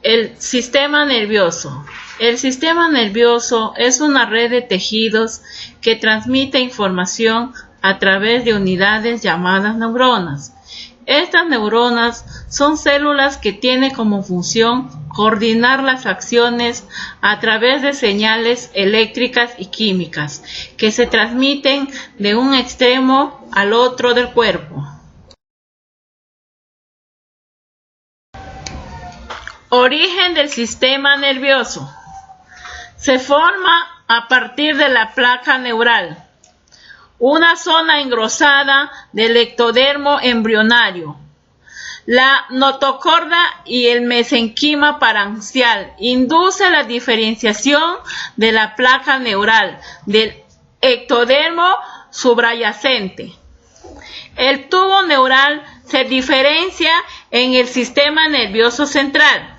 El sistema nervioso. El sistema nervioso es una red de tejidos que transmite información a través de unidades llamadas neuronas. Estas neuronas son células que tienen como función coordinar las acciones a través de señales eléctricas y químicas que se transmiten de un extremo al otro del cuerpo. Origen del sistema nervioso. Se forma a partir de la placa neural, una zona engrosada del ectodermo embrionario. La notocorda y el mesenquima paranxial induce la diferenciación de la placa neural del ectodermo subyacente. El tubo neural se diferencia en el sistema nervioso central,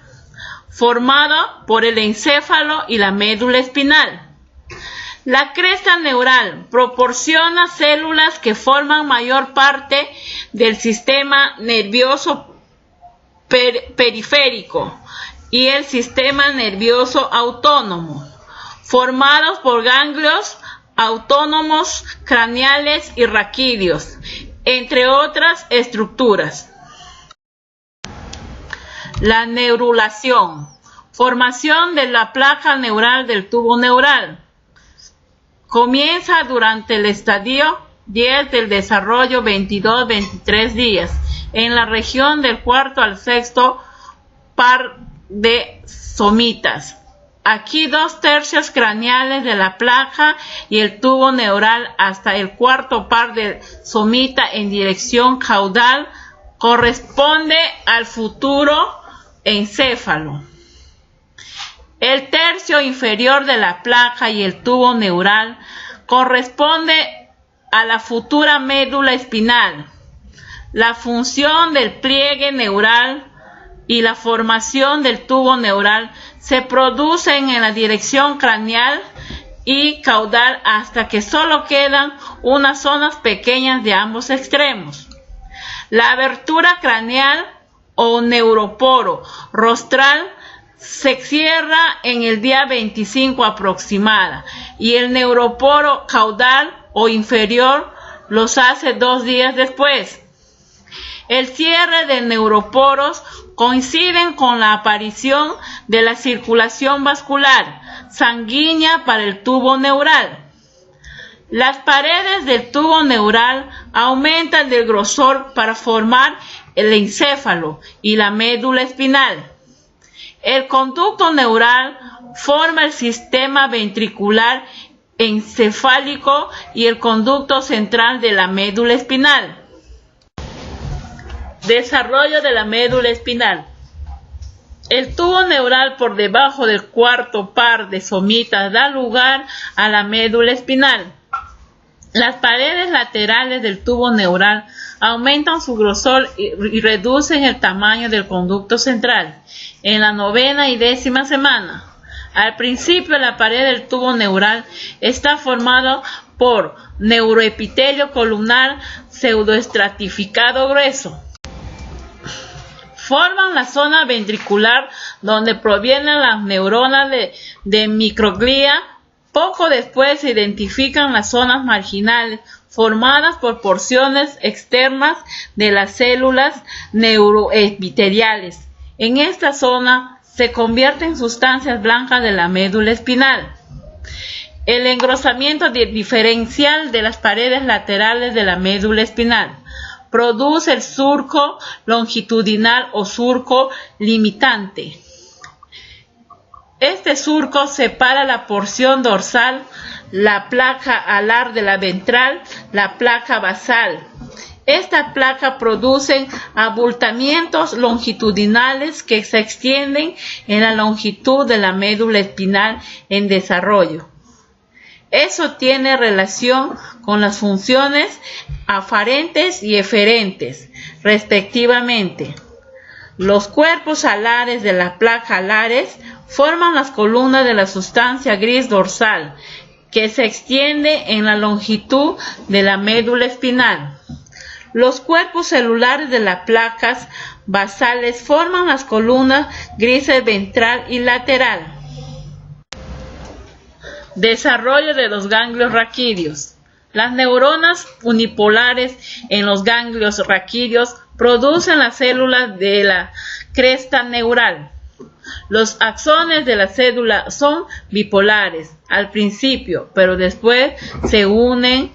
formado por el encéfalo y la médula espinal. La cresta neural proporciona células que forman mayor parte del sistema nervioso periférico y el sistema nervioso autónomo, formados por ganglios autónomos craneales y raquídeos, entre otras estructuras. La neurulación. Formación de la placa neural del tubo neural. Comienza durante el estadio 10 del desarrollo 22-23 días en la región del cuarto al sexto par de somitas. Aquí 2/3 craneales de la placa y el tubo neural hasta el cuarto par de somita en dirección caudal corresponde al futuro encéfalo. El tercio inferior de la placa y el tubo neural corresponde a la futura médula espinal. La función del pliegue neural y la formación del tubo neural se producen en la dirección craneal y caudal hasta que solo quedan unas zonas pequeñas de ambos extremos. La abertura craneal o neuroporo rostral se cierra en el día 25 aproximada y el neuroporo caudal o inferior los hace 2 días después. El cierre de neuroporos coinciden con la aparición de la circulación vascular sanguínea para el tubo neural. Las paredes del tubo neural aumentan de grosor para formar el encéfalo y la médula espinal. El conducto neural forma el sistema ventricular encefálico y el conducto central de la médula espinal. Desarrollo de la médula espinal. El tubo neural por debajo del cuarto par de somitas da lugar a la médula espinal. Las paredes laterales del tubo neural aumentan su grosor y reducen el tamaño del conducto central en la 9ª y 10ª semana. Al principio, la pared del tubo neural está formada por neuroepitelio columnar pseudoestratificado grueso. Forman la zona ventricular donde provienen las neuronas de microglia. Poco después se identifican las zonas marginales formadas por porciones externas de las células neuroepiteliales. En esta zona se convierten sustancias blancas de la médula espinal. El engrosamiento diferencial de las paredes laterales de la médula espinal produce el surco longitudinal o surco limitante. Este surco separa la porción dorsal, la placa alar de la ventral, la placa basal. Esta placa produce abultamientos longitudinales que se extienden en la longitud de la médula espinal en desarrollo. Eso tiene relación con las funciones aferentes y eferentes, respectivamente. Los cuerpos alares de la placa alares forman las columnas de la sustancia gris dorsal, que se extiende en la longitud de la médula espinal. Los cuerpos celulares de las placas basales forman las columnas grises ventral y lateral. Desarrollo de los ganglios raquídeos. Las neuronas unipolares en los ganglios raquídeos producen las células de la cresta neural. Los axones de la célula son bipolares al principio, pero después se unen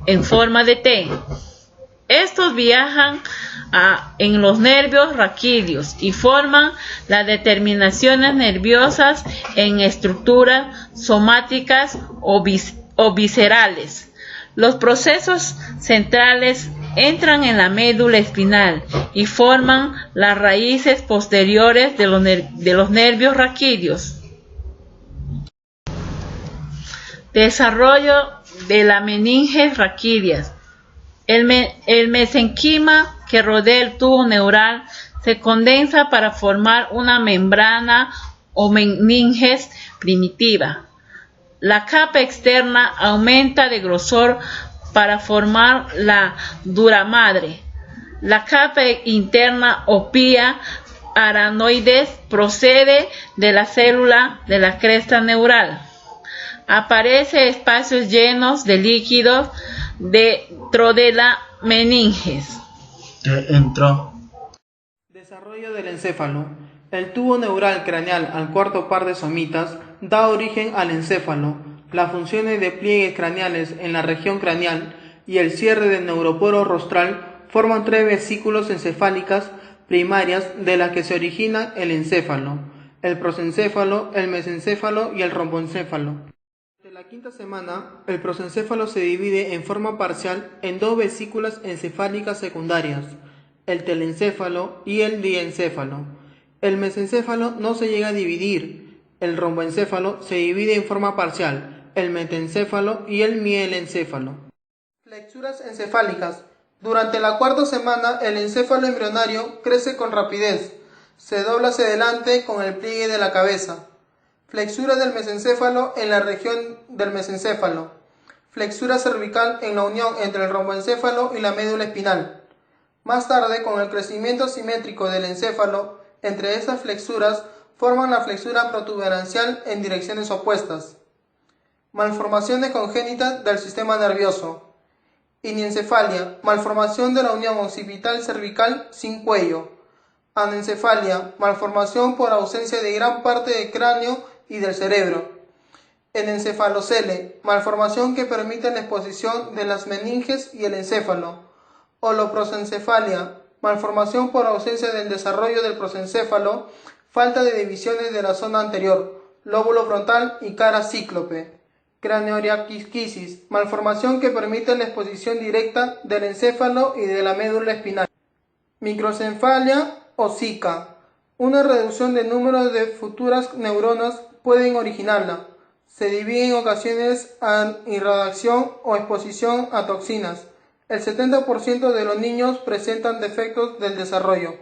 en forma de T. Estos viajan en los nervios raquídeos y forman las determinaciones nerviosas en estructuras somáticas o viscerales. Los procesos centrales entran en la médula espinal y forman las raíces posteriores de los nervios raquídeos. Desarrollo de las meninges raquídeas. El mesenquima que rodea el tubo neural se condensa para formar una membrana o meninges primitiva. La capa externa aumenta de grosor para formar la duramadre. La capa interna o pía aranoides procede de la célula de la cresta neural. Aparece espacios llenos de líquidos dentro de la meninges. Desarrollo del encéfalo. El tubo neural craneal al cuarto par de somitas da origen al encéfalo. Las funciones de pliegues craneales en la región craneal y el cierre del neuroporo rostral forman 3 vesículos encefálicas primarias de las que se origina el encéfalo: el prosencéfalo, el mesencéfalo y el romboencéfalo. En la quinta semana, el prosencéfalo se divide en forma parcial en 2 vesículas encefálicas secundarias, el telencéfalo y el diencéfalo. El mesencéfalo no se llega a dividir. El romboencéfalo se divide en forma parcial, el metencéfalo y el mielencéfalo. Flexuras encefálicas. Durante la cuarta semana, el encéfalo embrionario crece con rapidez. Se dobla hacia adelante con el pliegue de la cabeza. Flexura del mesencéfalo en la región del mesencéfalo. Flexura cervical en la unión entre el romboencéfalo y la médula espinal. Más tarde, con el crecimiento simétrico del encéfalo, entre estas flexuras forman la flexura protuberancial en direcciones opuestas. Malformaciones congénitas del sistema nervioso. Iniencefalia, malformación de la unión occipital cervical sin cuello. Anencefalia, malformación por ausencia de gran parte del cráneo y del cerebro. Enencefalocele, malformación que permite la exposición de las meninges y el encéfalo. Holoprosencefalia, malformación por ausencia del desarrollo del prosencéfalo, falta de divisiones de la zona anterior, lóbulo frontal y cara cíclope. Craneoraquisquisis, malformación que permite la exposición directa del encéfalo y de la médula espinal. Microcefalia o Zika, una reducción del número de futuras neuronas pueden originarla. Se divide en ocasiones a irradiación o exposición a toxinas. El 70% de los niños presentan defectos del desarrollo.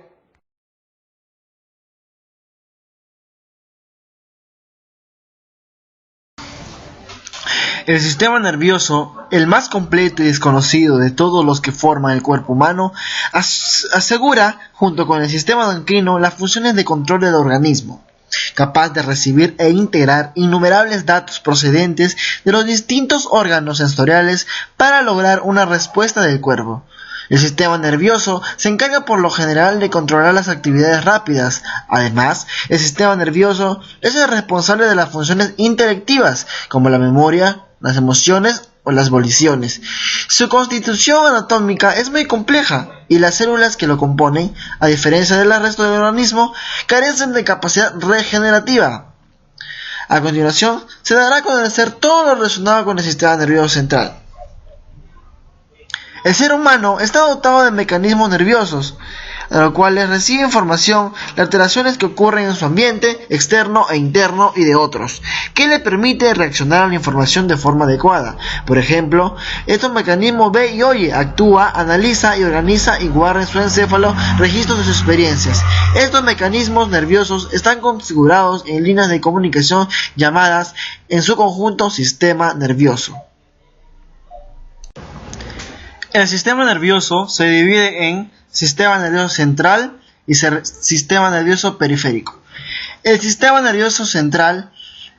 El sistema nervioso, el más completo y desconocido de todos los que forman el cuerpo humano, asegura, junto con el sistema endocrino, las funciones de control del organismo, capaz de recibir e integrar innumerables datos procedentes de los distintos órganos sensoriales para lograr una respuesta del cuerpo. El sistema nervioso se encarga por lo general de controlar las actividades rápidas. Además, el sistema nervioso es el responsable de las funciones intelectivas, como la memoria, las emociones o las voliciones. Su constitución anatómica es muy compleja y las células que lo componen, a diferencia del resto del organismo, carecen de capacidad regenerativa. A continuación, se dará a conocer todo lo relacionado con el sistema nervioso central. El ser humano está dotado de mecanismos nerviosos, de los cuales recibe información de alteraciones que ocurren en su ambiente externo e interno y de otros, que le permite reaccionar a la información de forma adecuada. Por ejemplo, estos mecanismos ve y oye, actúa, analiza y organiza y guarda en su encéfalo registros de sus experiencias. Estos mecanismos nerviosos están configurados en líneas de comunicación llamadas en su conjunto sistema nervioso. El sistema nervioso se divide en sistema nervioso central y sistema nervioso periférico. El sistema nervioso central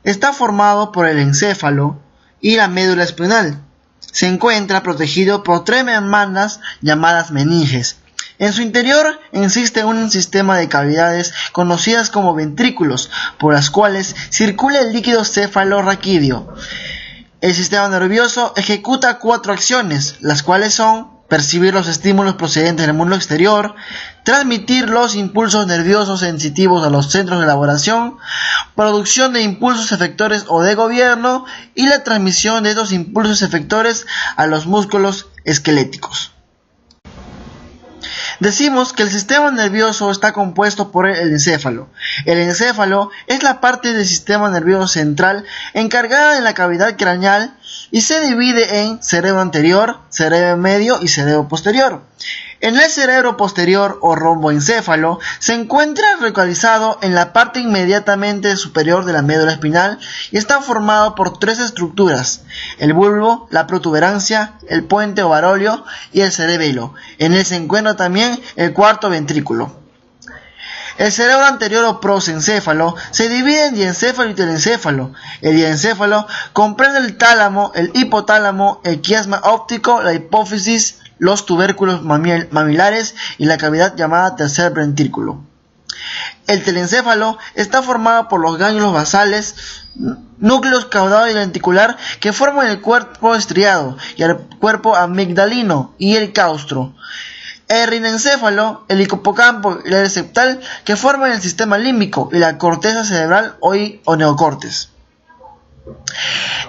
está formado por el encéfalo y la médula espinal. Se encuentra protegido por tres membranas llamadas meninges. En su interior existe un sistema de cavidades conocidas como ventrículos, por las cuales circula el líquido cefalorraquídeo. El sistema nervioso ejecuta 4 acciones, las cuales son percibir los estímulos procedentes del mundo exterior, transmitir los impulsos nerviosos sensitivos a los centros de elaboración, producción de impulsos efectores o de gobierno y la transmisión de estos impulsos efectores a los músculos esqueléticos. Decimos que el sistema nervioso está compuesto por el encéfalo. El encéfalo es la parte del sistema nervioso central encargada en la cavidad craneal y se divide en cerebro anterior, cerebro medio y cerebro posterior. En el cerebro posterior o romboencéfalo se encuentra localizado en la parte inmediatamente superior de la médula espinal y está formado por 3 estructuras: el bulbo, la protuberancia, el puente ovarolio y el cerebelo. En él se encuentra también el cuarto ventrículo. El cerebro anterior o prosencéfalo se divide en diencéfalo y telencéfalo. El diencéfalo comprende el tálamo, el hipotálamo, el quiasma óptico, la hipófisis, los tubérculos mamilares y la cavidad llamada tercer ventrículo. El telencéfalo está formado por los ganglios basales, núcleos caudado y lenticular que forman el cuerpo estriado y el cuerpo amigdalino y el claustro. El rinencéfalo, el hipocampo y el área septal que forman el sistema límbico y la corteza cerebral o neocortes.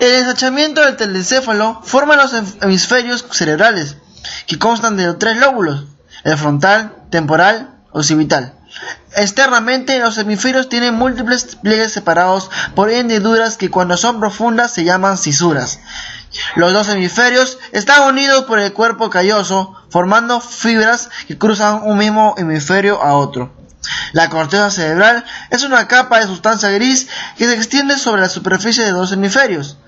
El ensanchamiento del telencéfalo forma los hemisferios cerebrales, que constan de 3 lóbulos: el frontal, temporal, occipital. Externamente, los hemisferios tienen múltiples pliegues separados por hendiduras que cuando son profundas se llaman cisuras. Los 2 hemisferios están unidos por el cuerpo calloso, formando fibras que cruzan un mismo hemisferio a otro. La corteza cerebral es una capa de sustancia gris que se extiende sobre la superficie de 2 hemisferios.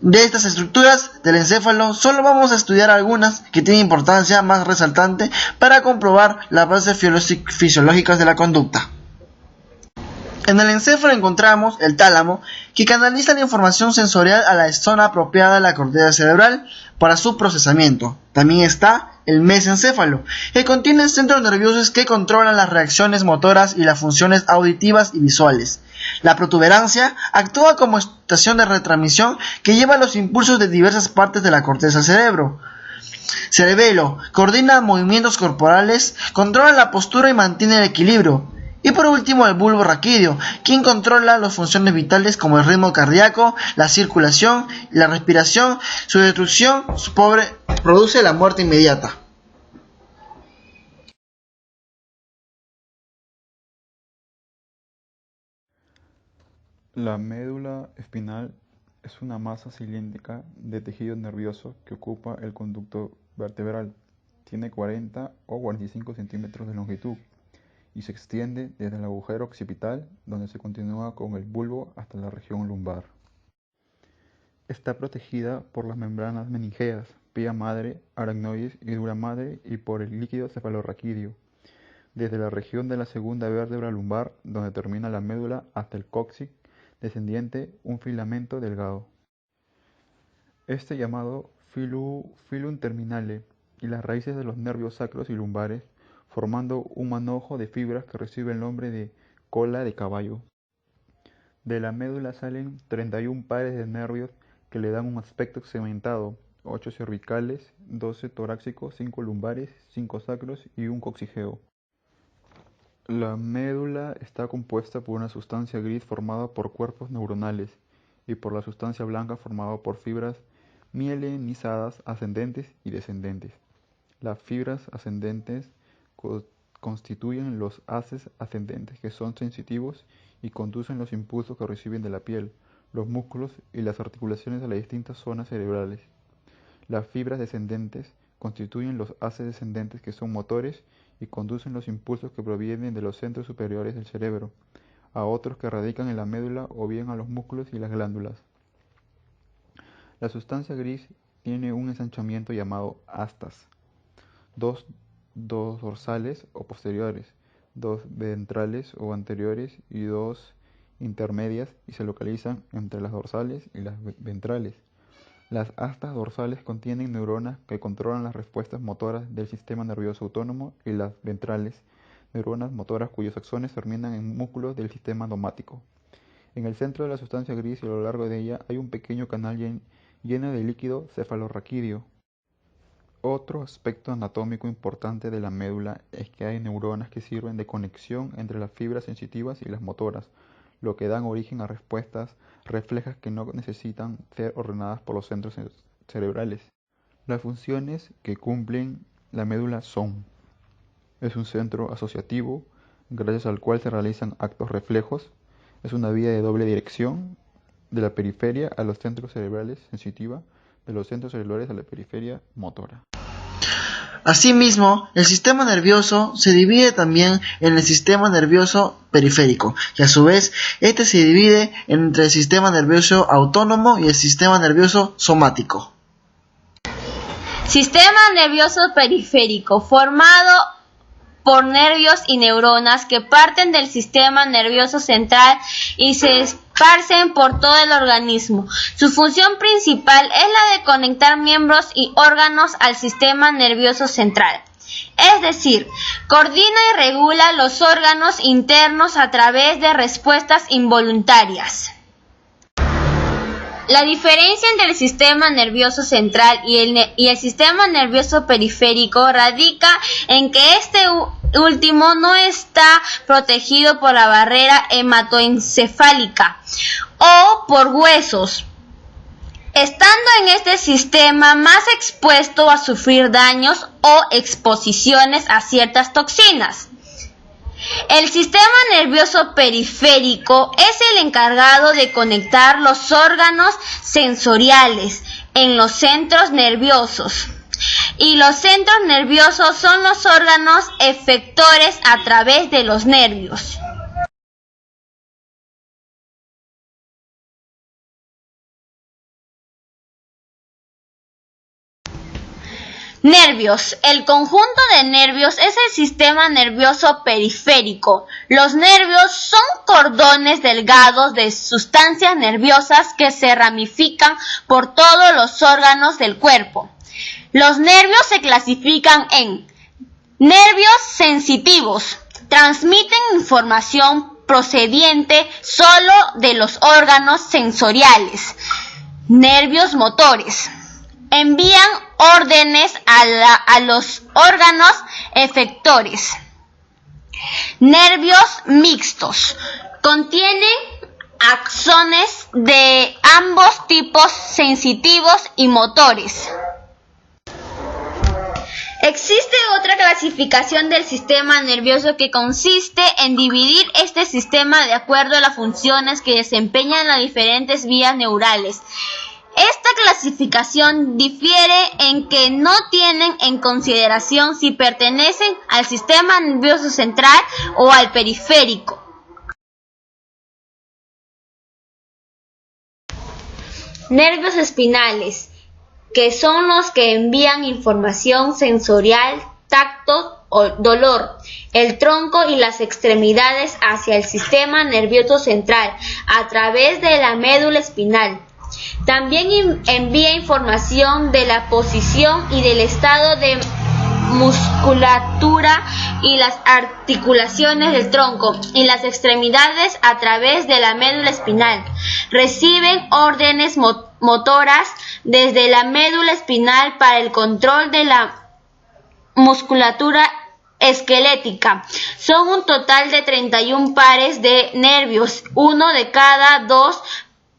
De estas estructuras del encéfalo solo vamos a estudiar algunas que tienen importancia más resaltante para comprobar las bases fisiológicas de la conducta. En el encéfalo encontramos el tálamo, que canaliza la información sensorial a la zona apropiada de la corteza cerebral para su procesamiento. También está el mesencéfalo, que contiene centros nerviosos que controlan las reacciones motoras y las funciones auditivas y visuales. La protuberancia actúa como estación de retransmisión que lleva los impulsos de diversas partes de la corteza al cerebro. Cerebelo coordina movimientos corporales, controla la postura y mantiene el equilibrio. Y por último, el bulbo raquídeo, quien controla las funciones vitales como el ritmo cardíaco, la circulación y la respiración. Su destrucción produce la muerte inmediata. La médula espinal es una masa cilíndrica de tejido nervioso que ocupa el conducto vertebral. Tiene 40 o 45 centímetros de longitud y se extiende desde el agujero occipital, donde se continúa con el bulbo, hasta la región lumbar. Está protegida por las membranas meningeas, pía madre, aracnoides y dura madre, y por el líquido cefalorraquídeo, desde la región de la segunda vértebra lumbar, donde termina la médula, hasta el cóccix descendiente, un filamento delgado. Este llamado filum terminale, y las raíces de los nervios sacros y lumbares, formando un manojo de fibras que recibe el nombre de cola de caballo. De la médula salen 31 pares de nervios que le dan un aspecto segmentado: 8 cervicales, 12 torácicos, 5 lumbares, 5 sacros y un coccígeo. La médula está compuesta por una sustancia gris formada por cuerpos neuronales y por la sustancia blanca formada por fibras mielinizadas ascendentes y descendentes. Las fibras ascendentes constituyen los haces ascendentes, que son sensitivos y conducen los impulsos que reciben de la piel, los músculos y las articulaciones a las distintas zonas cerebrales. Las fibras descendentes constituyen los haces descendentes, que son motores y conducen los impulsos que provienen de los centros superiores del cerebro a otros que radican en la médula o bien a los músculos y las glándulas. La sustancia gris tiene un ensanchamiento llamado astas, dos dorsales o posteriores, dos ventrales o anteriores y dos intermedias, y se localizan entre las dorsales y las ventrales. Las astas dorsales contienen neuronas que controlan las respuestas motoras del sistema nervioso autónomo, y las ventrales, neuronas motoras cuyos axones terminan en músculos del sistema domático. En el centro de la sustancia gris y a lo largo de ella hay un pequeño canal lleno de líquido cefalorraquídeo. Otro aspecto anatómico importante de la médula es que hay neuronas que sirven de conexión entre las fibras sensitivas y las motoras, lo que dan origen a respuestas reflejas que no necesitan ser ordenadas por los centros cerebrales. Las funciones que cumplen la médula son: es un centro asociativo, gracias al cual se realizan actos reflejos; es una vía de doble dirección, de la periferia a los centros cerebrales sensitiva, de los centros cerebrales a la periferia motora. Asimismo, el sistema nervioso se divide también en el sistema nervioso periférico, y a su vez, este se divide entre el sistema nervioso autónomo y el sistema nervioso somático. Sistema nervioso periférico, formado por nervios y neuronas que parten del sistema nervioso central y se esparcen por todo el organismo. Su función principal es la de conectar miembros y órganos al sistema nervioso central. Es decir, coordina y regula los órganos internos a través de respuestas involuntarias. La diferencia entre el sistema nervioso central y el sistema nervioso periférico radica en que este último no está protegido por la barrera hematoencefálica o por huesos, estando en este sistema más expuesto a sufrir daños o exposiciones a ciertas toxinas. El sistema nervioso periférico es el encargado de conectar los órganos sensoriales en los centros nerviosos, y los centros nerviosos son los órganos efectores a través de los nervios. Nervios. El conjunto de nervios es el sistema nervioso periférico. Los nervios son cordones delgados de sustancias nerviosas que se ramifican por todos los órganos del cuerpo. Los nervios se clasifican en nervios sensitivos. Transmiten información procediente solo de los órganos sensoriales. Nervios motores. Envían órdenes a los órganos efectores. Nervios mixtos. Contienen axones de ambos tipos, sensitivos y motores. Existe otra clasificación del sistema nervioso que consiste en dividir este sistema de acuerdo a las funciones que desempeñan las diferentes vías neurales. Esta clasificación difiere en que no tienen en consideración si pertenecen al sistema nervioso central o al periférico. Nervios espinales, que son los que envían información sensorial, tacto o dolor, el tronco y las extremidades hacia el sistema nervioso central a través de la médula espinal. También envía información de la posición y del estado de musculatura y las articulaciones del tronco y las extremidades a través de la médula espinal. Reciben órdenes motoras desde la médula espinal para el control de la musculatura esquelética. Son un total de 31 pares de nervios, uno de cada dos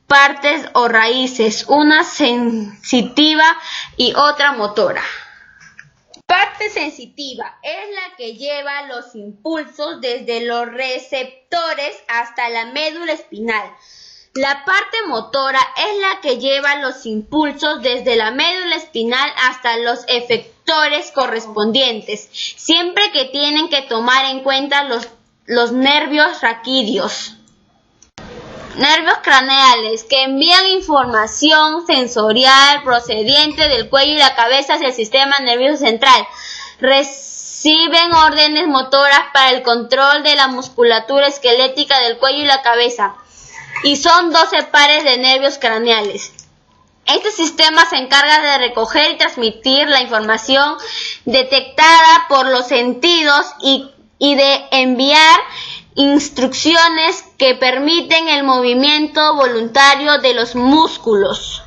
partes o raíces, una sensitiva y otra motora. Parte sensitiva es la que lleva los impulsos desde los receptores hasta la médula espinal. La parte motora es la que lleva los impulsos desde la médula espinal hasta los efectores correspondientes, siempre que tienen que tomar en cuenta los nervios raquídeos. Nervios craneales que envían información sensorial procedente del cuello y la cabeza hacia el sistema nervioso central. Reciben órdenes motoras para el control de la musculatura esquelética del cuello y la cabeza. Y son 12 pares de nervios craneales. Este sistema se encarga de recoger y transmitir la información detectada por los sentidos y de enviar instrucciones que permiten el movimiento voluntario de los músculos.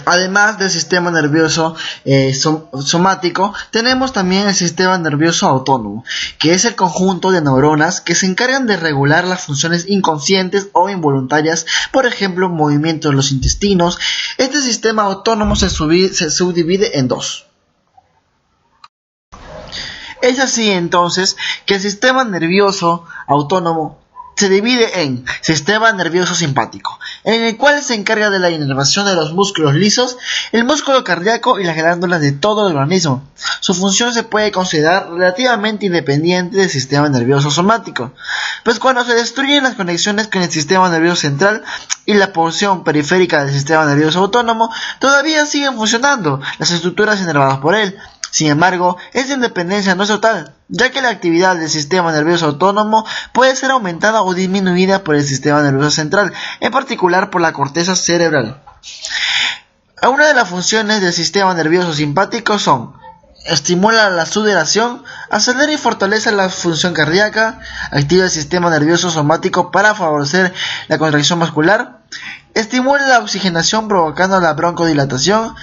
Además del sistema nervioso somático, tenemos también el sistema nervioso autónomo, que es el conjunto de neuronas que se encargan de regular las funciones inconscientes o involuntarias, por ejemplo, movimientos de los intestinos. Este sistema autónomo se subdivide en dos. Es así entonces que el sistema nervioso autónomo se divide en sistema nervioso simpático, en el cual se encarga de la inervación de los músculos lisos, el músculo cardíaco y las glándulas de todo el organismo. Su función se puede considerar relativamente independiente del sistema nervioso somático, pues cuando se destruyen las conexiones con el sistema nervioso central y la porción periférica del sistema nervioso autónomo, todavía siguen funcionando las estructuras inervadas por él. Sin embargo, esta independencia no es total, ya que la actividad del sistema nervioso autónomo puede ser aumentada o disminuida por el sistema nervioso central, en particular por la corteza cerebral. Una de las funciones del sistema nervioso simpático son: estimula la sudoración, acelera y fortalece la función cardíaca, activa el sistema nervioso somático para favorecer la contracción muscular, estimula la oxigenación provocando la broncodilatación,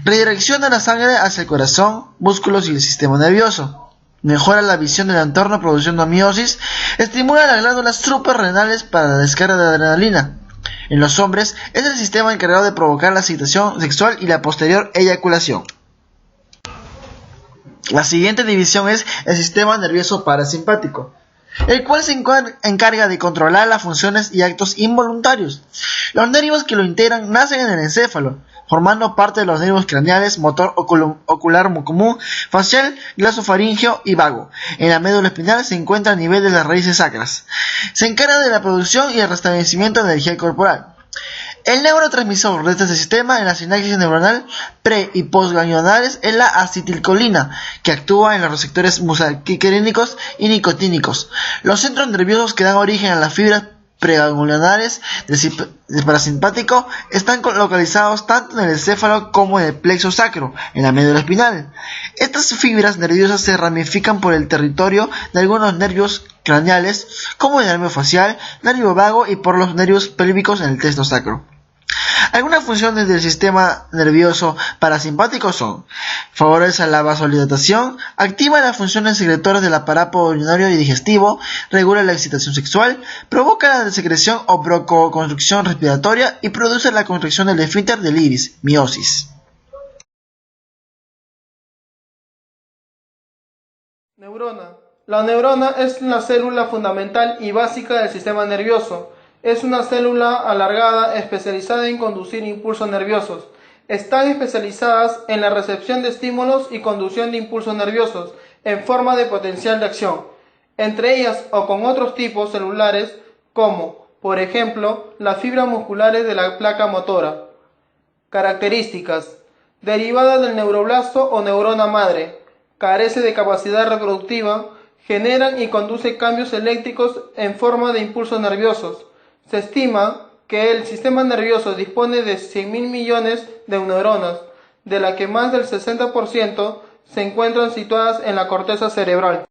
redirecciona la sangre hacia el corazón, músculos y el sistema nervioso, mejora la visión del entorno produciendo miosis, estimula las glándulas suprarrenales para la descarga de adrenalina. En los hombres es el sistema encargado de provocar la excitación sexual y la posterior eyaculación. La siguiente división es el sistema nervioso parasimpático, el cual se encarga de controlar las funciones y actos involuntarios. Los nervios que lo integran nacen en el encéfalo, formando parte de los nervios craneales, motor ocular común, facial, glosofaríngeo y vago. En la médula espinal se encuentra a nivel de las raíces sacras. Se encarga de la producción y el restablecimiento de energía corporal. El neurotransmisor de este sistema en la sinapsis neuronal pre- y postganglionales es la acetilcolina, que actúa en los receptores muscarínicos y nicotínicos. Los centros nerviosos que dan origen a las fibras preganglionales del parasimpático están localizados tanto en el encéfalo como en el plexo sacro, en la médula espinal. Estas fibras nerviosas se ramifican por el territorio de algunos nervios craneales, como el nervio facial, nervio vago y por los nervios pélvicos en el testo sacro. Algunas funciones del sistema nervioso parasimpático son: favorece la vasodilatación, activa las funciones secretorias del aparato urinario y digestivo, regula la excitación sexual, provoca la secreción o broncoconstricción respiratoria y produce la contracción del esfínter del iris, miosis. Neurona. La neurona es la célula fundamental y básica del sistema nervioso. Es una célula alargada especializada en conducir impulsos nerviosos. Están especializadas en la recepción de estímulos y conducción de impulsos nerviosos en forma de potencial de acción, entre ellas o con otros tipos celulares como, por ejemplo, las fibras musculares de la placa motora. Características: derivada del neuroblasto o neurona madre, carece de capacidad reproductiva, generan y conduce cambios eléctricos en forma de impulsos nerviosos. Se estima que el sistema nervioso dispone de 100.000 millones de neuronas, de las que más del 60% se encuentran situadas en la corteza cerebral.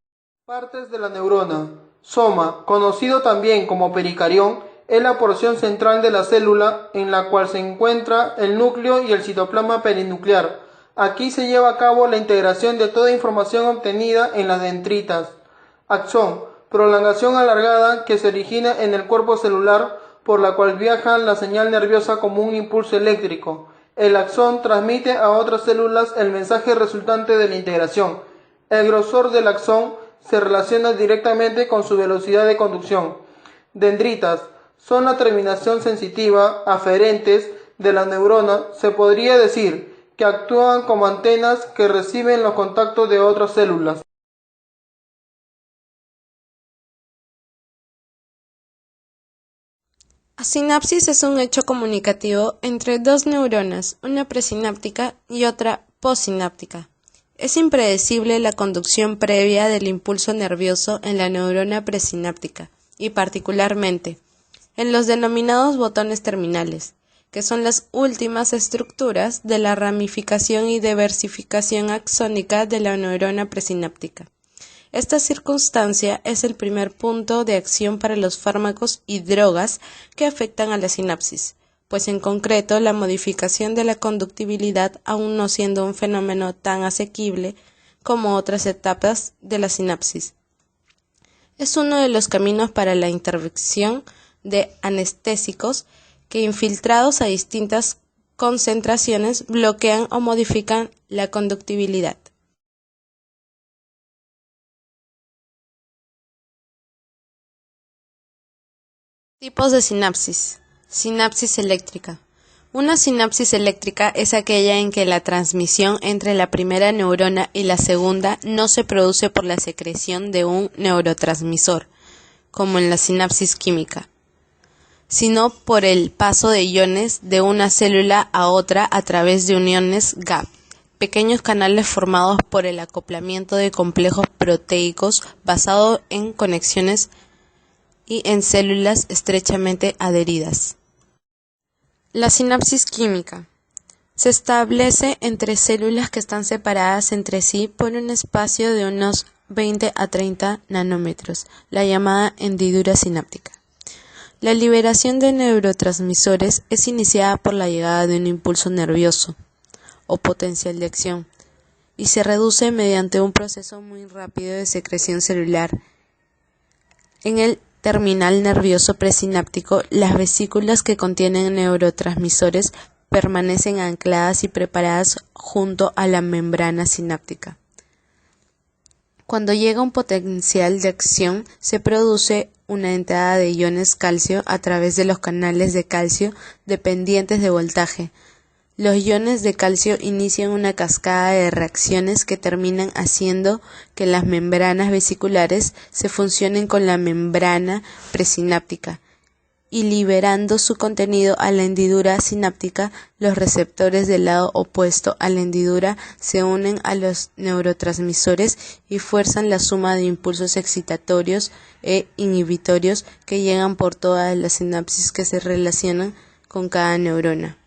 Partes de la neurona. Soma, conocido también como pericarión, es la porción central de la célula en la cual se encuentra el núcleo y el citoplasma perinuclear. Aquí se lleva a cabo la integración de toda información obtenida en las dendritas. Axón, prolongación alargada que se origina en el cuerpo celular por la cual viaja la señal nerviosa como un impulso eléctrico. El axón transmite a otras células el mensaje resultante de la integración. El grosor del axón se relaciona directamente con su velocidad de conducción. Dendritas son la terminación sensitiva aferentes de la neurona. Se podría decir que actúan como antenas que reciben los contactos de otras células. La sinapsis es un hecho comunicativo entre dos neuronas, una presináptica y otra postsináptica. Es impredecible la conducción previa del impulso nervioso en la neurona presináptica y particularmente en los denominados botones terminales, que son las últimas estructuras de la ramificación y diversificación axónica de la neurona presináptica. Esta circunstancia es el primer punto de acción para los fármacos y drogas que afectan a la sinapsis, pues en concreto la modificación de la conductibilidad aún no siendo un fenómeno tan asequible como otras etapas de la sinapsis. Es uno de los caminos para la intervención de anestésicos que infiltrados a distintas concentraciones bloquean o modifican la conductibilidad. Tipos de sinapsis. Sinapsis eléctrica. Una sinapsis eléctrica es aquella en que la transmisión entre la primera neurona y la segunda no se produce por la secreción de un neurotransmisor, como en la sinapsis química, sino por el paso de iones de una célula a otra a través de uniones gap, pequeños canales formados por el acoplamiento de complejos proteicos basado en conexiones y en células estrechamente adheridas. La sinapsis química se establece entre células que están separadas entre sí por un espacio de unos 20 a 30 nanómetros, la llamada hendidura sináptica. La liberación de neurotransmisores es iniciada por la llegada de un impulso nervioso o potencial de acción y se reduce mediante un proceso muy rápido de secreción celular. En el terminal nervioso presináptico, las vesículas que contienen neurotransmisores permanecen ancladas y preparadas junto a la membrana sináptica. Cuando llega un potencial de acción, se produce una entrada de iones calcio a través de los canales de calcio dependientes de voltaje. Los iones de calcio inician una cascada de reacciones que terminan haciendo que las membranas vesiculares se fusionen con la membrana presináptica y liberando su contenido a la hendidura sináptica. Los receptores del lado opuesto a la hendidura se unen a los neurotransmisores y fuerzan la suma de impulsos excitatorios e inhibitorios que llegan por todas las sinapsis que se relacionan con cada neurona.